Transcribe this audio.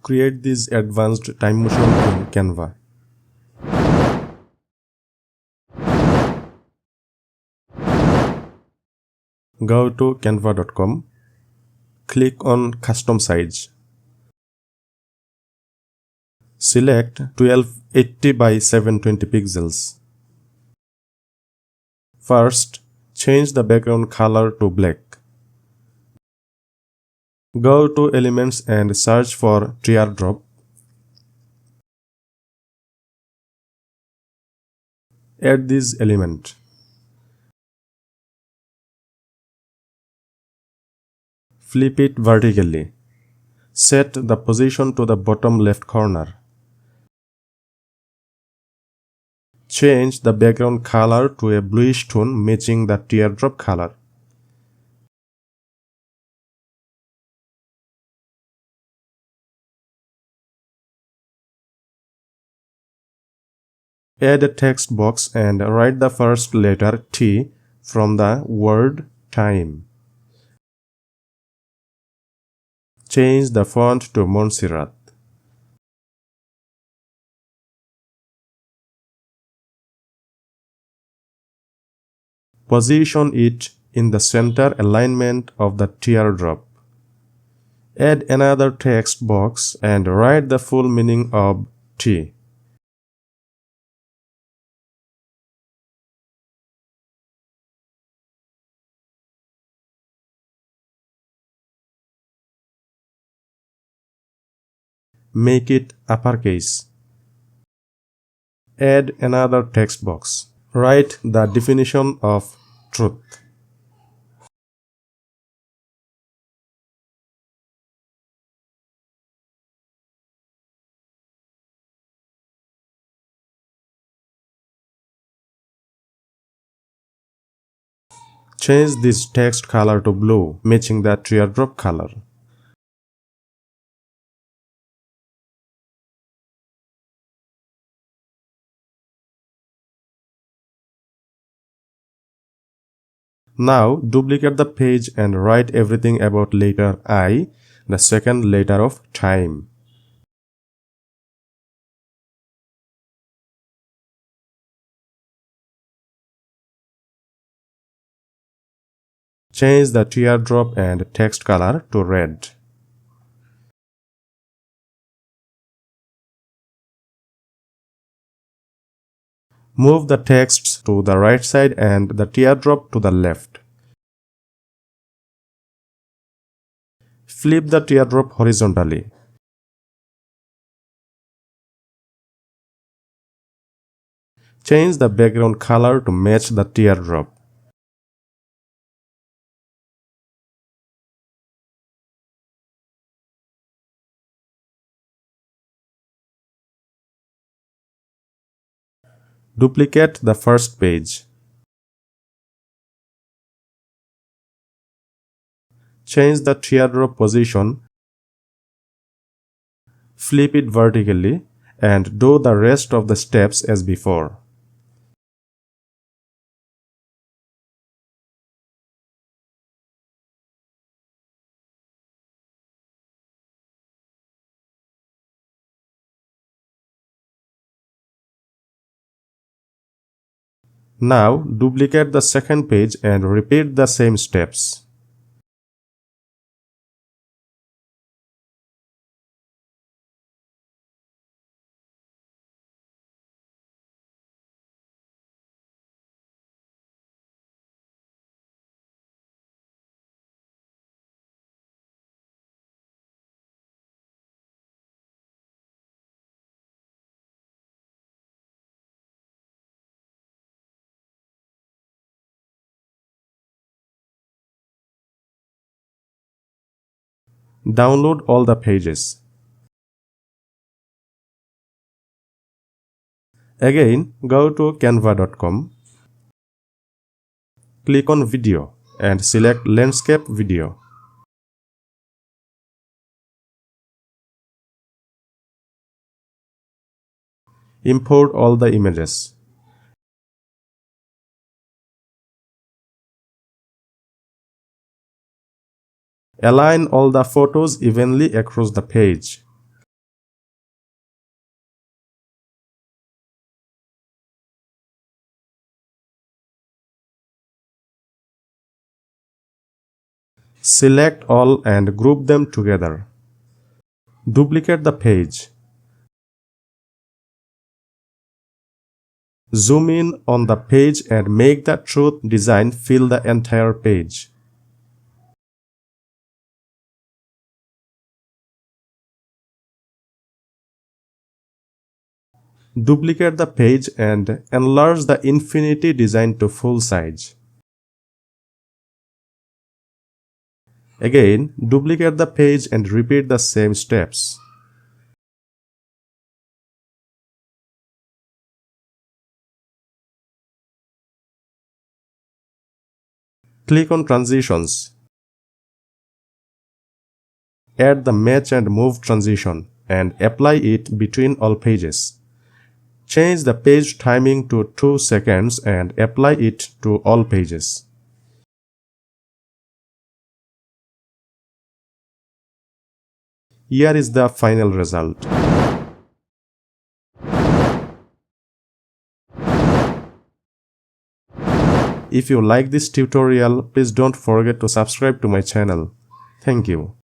create this advanced time motion in Canva. Go to canva.com, click on Custom Size. Select 1280 by 720 pixels. First, change the background color to black. Go to Elements and search for Teardrop. Add this element. Flip it vertically. Set the position to the bottom left corner. Change the background color to a bluish tone matching the teardrop color. Add a text box and write the first letter T from the word time. Change the font to Montserrat. Position it in the center alignment of the teardrop. Add another text box and write the full meaning of T. Make it uppercase. Add another text box. Write the definition of truth. Change this text color to blue, matching the teardrop color. Now duplicate the page and write everything about letter I, the second letter of time. Change the teardrop and text color to red. Move the text to the right side and the teardrop to the left. Flip the teardrop horizontally. Change the background color to match the teardrop. Duplicate the first page. Change the teardrop position. Flip it vertically and do the rest of the steps as before. Now duplicate the second page and repeat the same steps. Download all the pages. Again, go to canva.com. Click on Video and select Landscape Video. Import all the images. Align all the photos evenly across the page. Select all and group them together. Duplicate the page. Zoom in on the page and make the truth design fill the entire page. Duplicate the page and enlarge the infinity design to full size. Again, duplicate the page and repeat the same steps. Click on Transitions. Add the Match and Move transition and apply it between all pages. Change the page timing to 2 seconds and apply it to all pages. Here is the final result. If you like this tutorial, please don't forget to subscribe to my channel. Thank you.